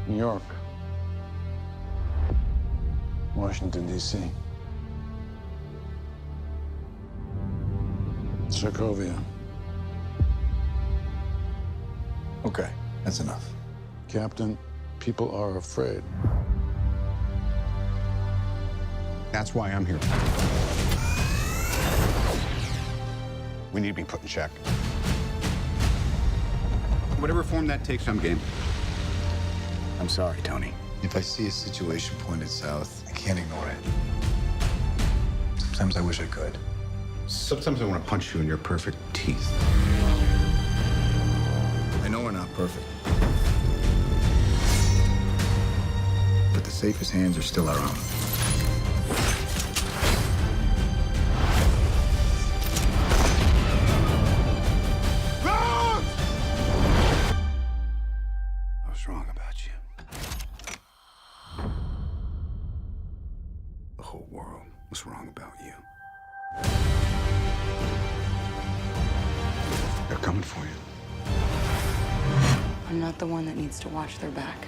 New York, Washington, D.C., Sokovia. Okay, that's enough. Captain, people are afraid. That's why I'm here. We need to be put in check. Whatever form that takes, I'm game. I'm sorry, Tony. If I see a situation pointed south, I can't ignore it. Sometimes I wish I could. Sometimes I want to punch you in your perfect teeth. I know we're not perfect. But the safest hands are still our own. I was wrong about you. The whole world was wrong about you. They're coming for you. I'm not the one that needs to watch their back.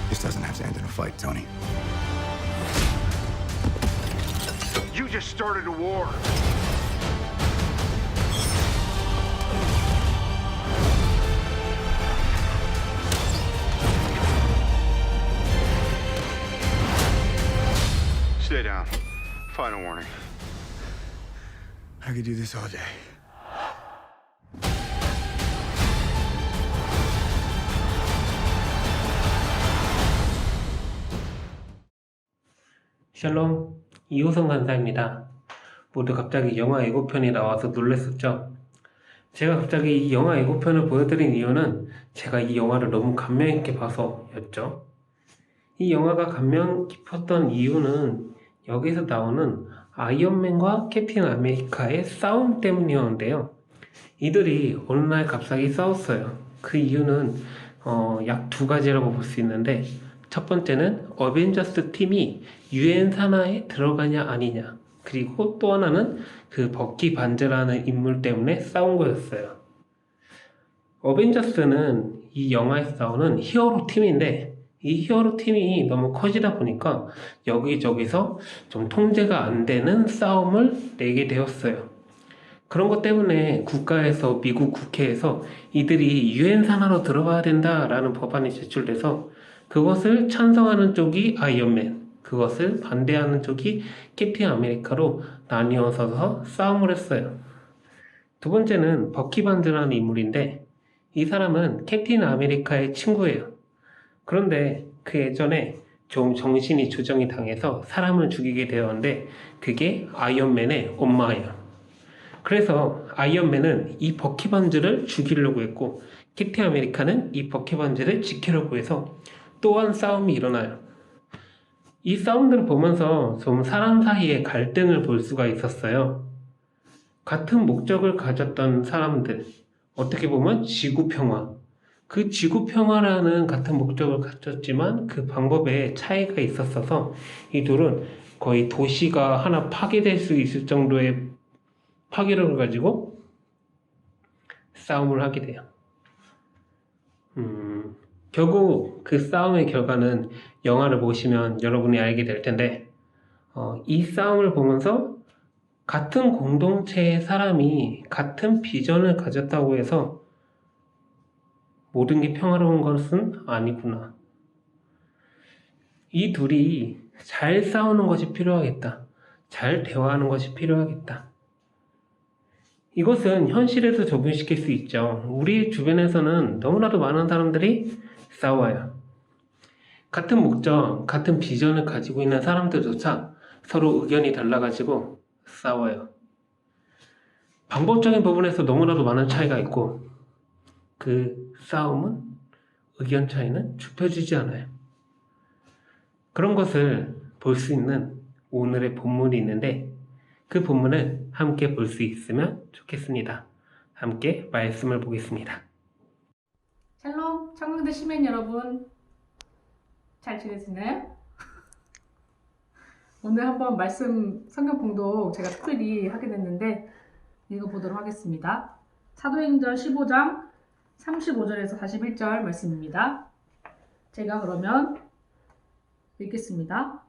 This doesn't have to end in a fight, Tony. You just started a war. Stay down. Final warning. I could do this all day. 샬롬, 이호성 간사입니다. 모두 갑자기 영화 예고편이 나와서 놀랐었죠? 제가 갑자기 이 영화 예고편을 보여드린 이유는 제가 이 영화를 너무 감명 있게 봐서였죠. 이 영화가 감명 깊었던 이유는 여기서 나오는 아이언맨과 캡틴 아메리카의 싸움 때문이었는데요. 이들이 어느 날 갑자기 싸웠어요. 그 이유는 약 두 가지라고 볼 수 있는데, 첫 번째는 어벤져스 팀이 유엔 산하에 들어가냐 아니냐, 그리고 또 하나는 그 버키 반즈라는 인물 때문에 싸운 거였어요. 어벤져스는 이 영화에서 나오는 히어로 팀인데, 이 히어로 팀이 너무 커지다 보니까 여기저기서 좀 통제가 안 되는 싸움을 내게 되었어요. 그런 것 때문에 국가에서, 미국 국회에서 이들이 유엔 산하로 들어가야 된다라는 법안이 제출돼서 그것을 찬성하는 쪽이 아이언맨, 그것을 반대하는 쪽이 캡틴 아메리카로 나뉘어서 싸움을 했어요. 두 번째는 버키 반즈라는 인물인데, 이 사람은 캡틴 아메리카의 친구예요. 그런데 그 예전에 좀 정신이 조정이 당해서 사람을 죽이게 되었는데, 그게 아이언맨의 엄마예요. 그래서 아이언맨은 이 버키 반즈를 죽이려고 했고, 캡틴 아메리카는 이 버키 반즈를 지키려고 해서 또한 싸움이 일어나요. 이 싸움들을 보면서 좀 사람 사이의 갈등을 볼 수가 있었어요. 같은 목적을 가졌던 사람들, 어떻게 보면 지구평화, 그 지구평화라는 같은 목적을 가졌지만 그 방법에 차이가 있었어서 이 둘은 거의 도시가 하나 파괴될 수 있을 정도의 파괴력을 가지고 싸움을 하게 돼요. 결국 그 싸움의 결과는 영화를 보시면 여러분이 알게 될 텐데, 이 싸움을 보면서 같은 공동체의 사람이 같은 비전을 가졌다고 해서 모든 게 평화로운 것은 아니구나. 이 둘이 잘 싸우는 것이 필요하겠다. 잘 대화하는 것이 필요하겠다. 이것은 현실에도 적용시킬 수 있죠. 우리 주변에서는 너무나도 많은 사람들이 싸워요. 같은 목적, 같은 비전을 가지고 있는 사람들조차 서로 의견이 달라가지고 싸워요. 방법적인 부분에서 너무나도 많은 차이가 있고, 그 싸움은, 의견 차이는 좁혀지지 않아요. 그런 것을 볼 수 있는 오늘의 본문이 있는데, 그 본문을 함께 볼 수 있으면 좋겠습니다. 함께 말씀을 보겠습니다. 샬롬, 청강대 시민 여러분, 잘 지내시나요? 오늘 한번 말씀 성경 봉독 제가 특별히 하게 됐는데 읽어보도록 하겠습니다. 사도행전 15장 35절에서 41절 말씀입니다. 제가 그러면 읽겠습니다.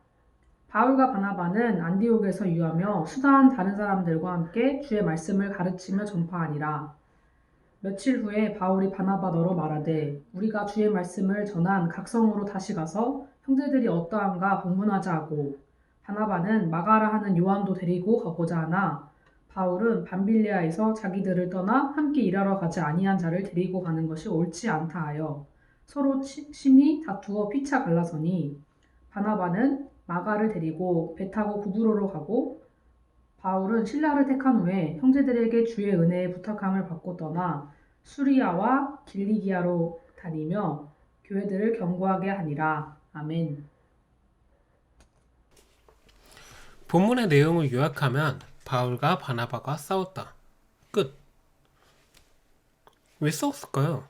바울과 바나바는 안디옥에서 유하며 수다한 다른 사람들과 함께 주의 말씀을 가르치며 전파하니라. 며칠 후에 바울이 바나바 너로 말하되 우리가 주의 말씀을 전한 각성으로 다시 가서 형제들이 어떠한가 공문하자 하고 바나바는 마가라 하는 요한도 데리고 가고자 하나 바울은 밤빌리아에서 자기들을 떠나 함께 일하러 가지 아니한 자를 데리고 가는 것이 옳지 않다 하여 서로 심히 다투어 피차 갈라서니 바나바는 마가를 데리고 배 타고 구브로로 가고 바울은 실라를 택한 후에 형제들에게 주의 은혜에 부탁함을 받고 떠나 수리아와 길리기아로 다니며 교회들을 경고하게 하니라. 아멘. 본문의 내용을 요약하면 바울과 바나바가 싸웠다. 끝. 왜 싸웠을까요?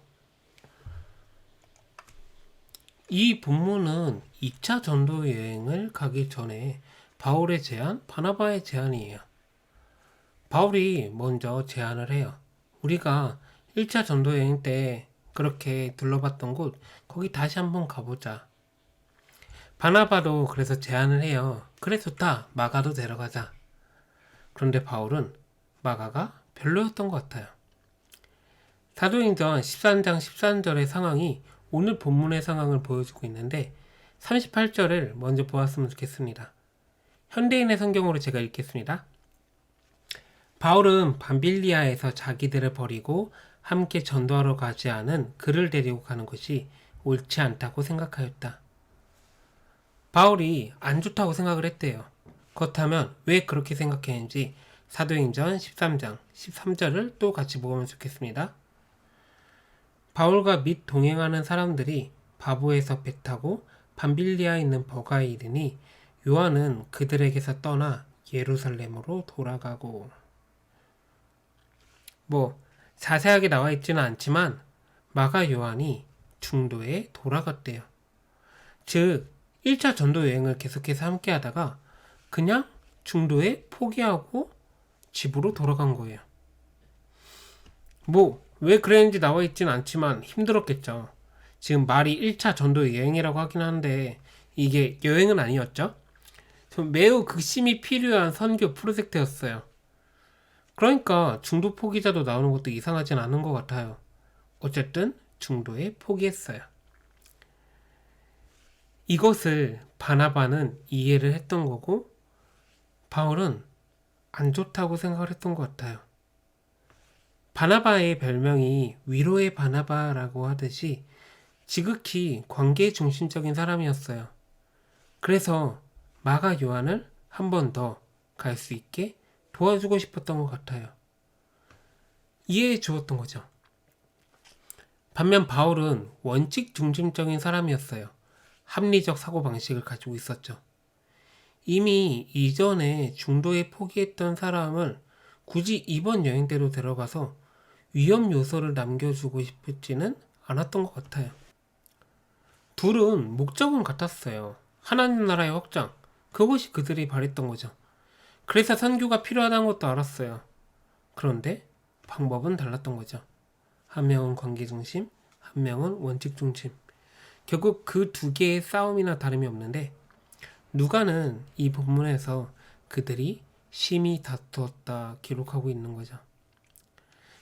이 본문은 2차 전도 여행을 가기 전에 바울의 제안, 바나바의 제안이에요. 바울이 먼저 제안을 해요. 우리가 1차 전도 여행 때 그렇게 둘러봤던 곳, 거기 다시 한번 가보자. 바나바도 그래서 제안을 해요. 그래 좋다. 마가도 데려가자. 그런데 바울은 마가가 별로였던 것 같아요. 사도행전 13장 13절의 상황이 오늘 본문의 상황을 보여주고 있는데 38절을 먼저 보았으면 좋겠습니다. 현대인의 성경으로 제가 읽겠습니다. 바울은 밤빌리아에서 자기들을 버리고 함께 전도하러 가지 않은 그를 데리고 가는 것이 옳지 않다고 생각하였다. 바울이 안 좋다고 생각을 했대요. 그렇다면 왜 그렇게 생각했는지 사도행전 13장 13절을 또 같이 보면 좋겠습니다. 바울과 및 동행하는 사람들이 바보에서 배 타고 밤빌리아에 있는 버가에 이르니 요한은 그들에게서 떠나 예루살렘으로 돌아가고. 자세하게 나와 있지는 않지만 마가 요한이 중도에 돌아갔대요. 즉 1차 전도 여행을 계속해서 함께 하다가 그냥 중도에 포기하고 집으로 돌아간 거예요. 왜 그랬는지 나와 있지는 않지만 힘들었겠죠. 지금 말이 1차 전도 여행이라고 하긴 하는데 이게 여행은 아니었죠. 매우 극심히 필요한 선교 프로젝트였어요. 그러니까 중도 포기자도 나오는 것도 이상하진 않은 것 같아요. 어쨌든 중도에 포기했어요. 이것을 바나바는 이해를 했던 거고 바울은 안 좋다고 생각을 했던 것 같아요. 바나바의 별명이 위로의 바나바라고 하듯이 지극히 관계 중심적인 사람이었어요. 그래서 마가 요한을 한 번 더 갈 수 있게 도와주고 싶었던 것 같아요. 이해해 주었던 거죠. 반면 바울은 원칙 중심적인 사람이었어요. 합리적 사고방식을 가지고 있었죠. 이미 이전에 중도에 포기했던 사람을 굳이 이번 여행 때로 데려가서 위험 요소를 남겨주고 싶지는 않았던 것 같아요. 둘은 목적은 같았어요. 하나님 나라의 확장, 그것이 그들이 바랬던 거죠. 그래서 선교가 필요하다는 것도 알았어요. 그런데 방법은 달랐던 거죠. 한 명은 관계 중심, 한 명은 원칙 중심. 결국 그 두 개의 싸움이나 다름이 없는데 누가는 이 본문에서 그들이 심히 다투었다 기록하고 있는 거죠.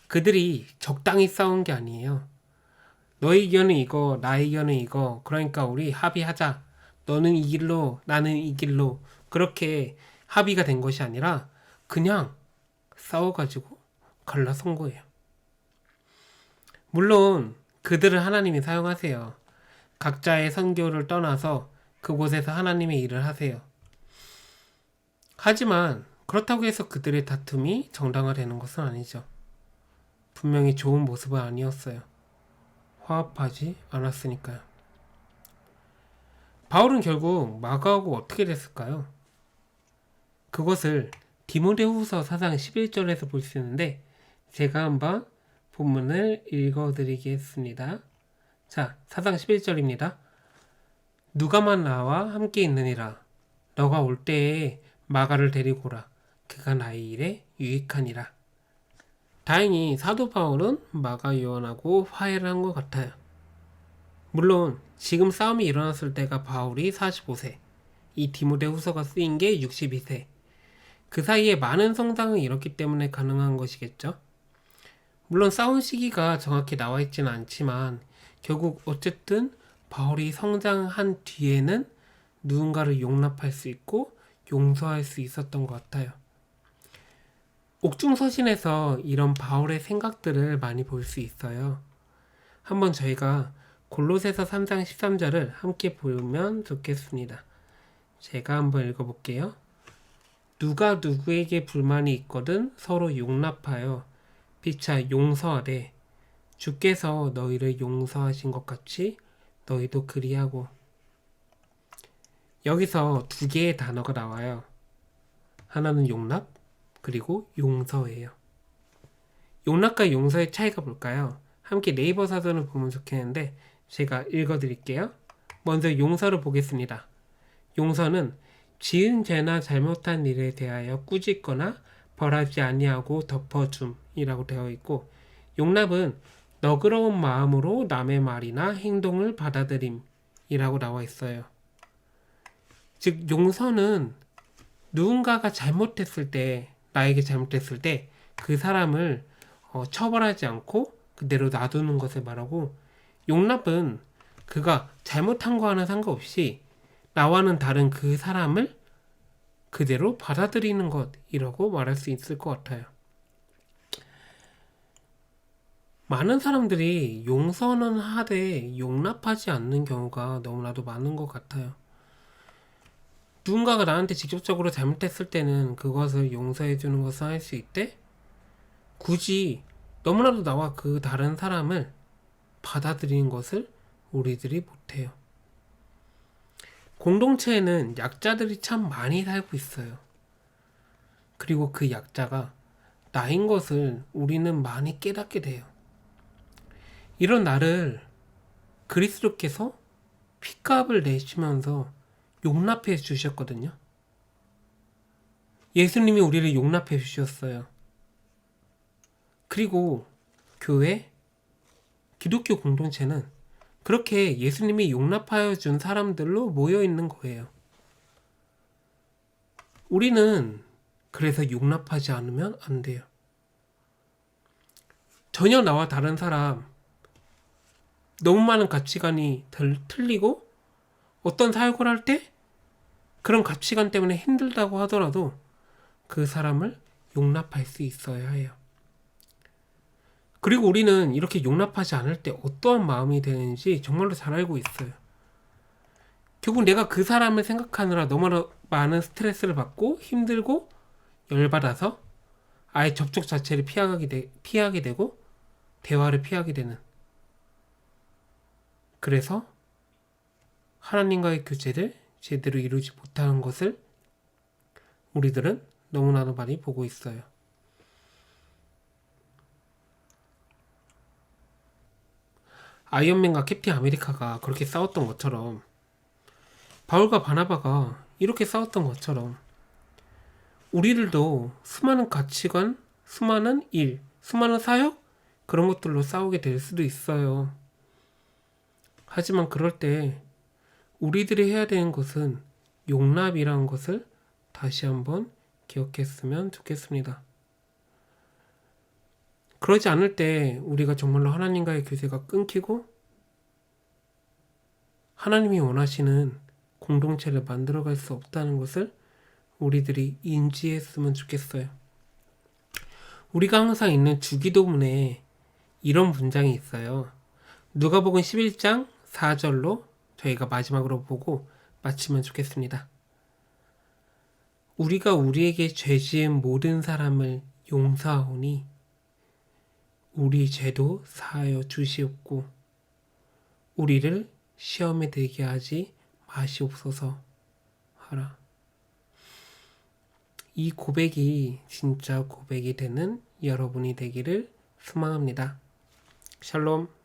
그들이 적당히 싸운 게 아니에요. 너의 의견은 이거, 나의 의견은 이거, 그러니까 우리 합의하자. 너는 이 길로, 나는 이 길로, 그렇게 합의가 된 것이 아니라 그냥 싸워가지고 갈라선 거예요. 물론 그들을 하나님이 사용하세요. 각자의 선교를 떠나서 그곳에서 하나님의 일을 하세요. 하지만 그렇다고 해서 그들의 다툼이 정당화되는 것은 아니죠. 분명히 좋은 모습은 아니었어요. 화합하지 않았으니까요. 바울은 결국 마가하고 어떻게 됐을까요? 그것을 디모데후서 4장 11절에서 볼 수 있는데 제가 한번 본문을 읽어드리겠습니다. 자, 4장 11절입니다. 누가만 나와 함께 있느니라. 너가 올 때에 마가를 데리고 오라. 그가 나의 일에 유익하니라. 다행히 사도 바울은 마가 요한하고 화해를 한 것 같아요. 물론 지금 싸움이 일어났을 때가 바울이 45세, 이 디모데 후서가 쓰인 게 62세. 그 사이에 많은 성장이 일었기 때문에 가능한 것이겠죠. 물론 싸운 시기가 정확히 나와 있지는 않지만 결국 어쨌든 바울이 성장한 뒤에는 누군가를 용납할 수 있고 용서할 수 있었던 것 같아요. 옥중서신에서 이런 바울의 생각들을 많이 볼 수 있어요. 한번 저희가 골로새서 3장 13절을 함께 보면 좋겠습니다. 제가 한번 읽어볼게요. 누가 누구에게 불만이 있거든 서로 용납하여 피차 용서하되 주께서 너희를 용서하신 것 같이 너희도 그리하고. 여기서 두 개의 단어가 나와요. 하나는 용납, 그리고 용서예요. 용납과 용서의 차이가 뭘까요? 함께 네이버 사전을 보면 좋겠는데 제가 읽어드릴게요. 먼저 용서를 보겠습니다. 용서는 지은 죄나 잘못한 일에 대하여 꾸짖거나 벌하지 아니하고 덮어줌이라고 되어 있고, 용납은 너그러운 마음으로 남의 말이나 행동을 받아들임이라고 나와 있어요. 즉 용서는 누군가가 잘못했을 때, 나에게 잘못했을 때 그 사람을 처벌하지 않고 그대로 놔두는 것을 말하고, 용납은 그가 잘못한 거와는 상관없이 나와는 다른 그 사람을 그대로 받아들이는 것이라고 말할 수 있을 것 같아요. 많은 사람들이 용서는 하되 용납하지 않는 경우가 너무나도 많은 것 같아요. 누군가가 나한테 직접적으로 잘못했을 때는 그것을 용서해주는 것을 할 수 있대? 굳이 너무나도 나와 그 다른 사람을 받아들이는 것을 우리들이 못해요. 공동체에는 약자들이 참 많이 살고 있어요. 그리고 그 약자가 나인 것을 우리는 많이 깨닫게 돼요. 이런 나를 그리스도께서 피값을 내시면서 용납해 주셨거든요. 예수님이 우리를 용납해 주셨어요. 그리고 교회, 기독교 공동체는 그렇게 예수님이 용납하여 준 사람들로 모여 있는 거예요. 우리는 그래서 용납하지 않으면 안 돼요. 전혀 나와 다른 사람, 너무 많은 가치관이 틀리고 어떤 사역을 할 때 그런 가치관 때문에 힘들다고 하더라도 그 사람을 용납할 수 있어야 해요. 그리고 우리는 이렇게 용납하지 않을 때 어떠한 마음이 되는지 정말로 잘 알고 있어요. 결국 내가 그 사람을 생각하느라 너무 많은 스트레스를 받고 힘들고 열받아서 아예 접촉 자체를 피하게 되고 대화를 피하게 되는, 그래서 하나님과의 교제를 제대로 이루지 못하는 것을 우리들은 너무나도 많이 보고 있어요. 아이언맨과 캡틴 아메리카가 그렇게 싸웠던 것처럼, 바울과 바나바가 이렇게 싸웠던 것처럼 우리들도 수많은 가치관, 수많은 일, 수많은 사역, 그런 것들로 싸우게 될 수도 있어요. 하지만 그럴 때 우리들이 해야 되는 것은 용납이라는 것을 다시 한번 기억했으면 좋겠습니다. 그러지 않을 때 우리가 정말로 하나님과의 교제가 끊기고 하나님이 원하시는 공동체를 만들어갈 수 없다는 것을 우리들이 인지했으면 좋겠어요. 우리가 항상 읽는 주기도문에 이런 문장이 있어요. 누가복음 11장 4절로 저희가 마지막으로 보고 마치면 좋겠습니다. 우리가 우리에게 죄 지은 모든 사람을 용서하오니 우리 죄도 사하여 주시옵고 우리를 시험에 들게 하지 마시옵소서 하라. 이 고백이 진짜 고백이 되는 여러분이 되기를 소망합니다. 샬롬.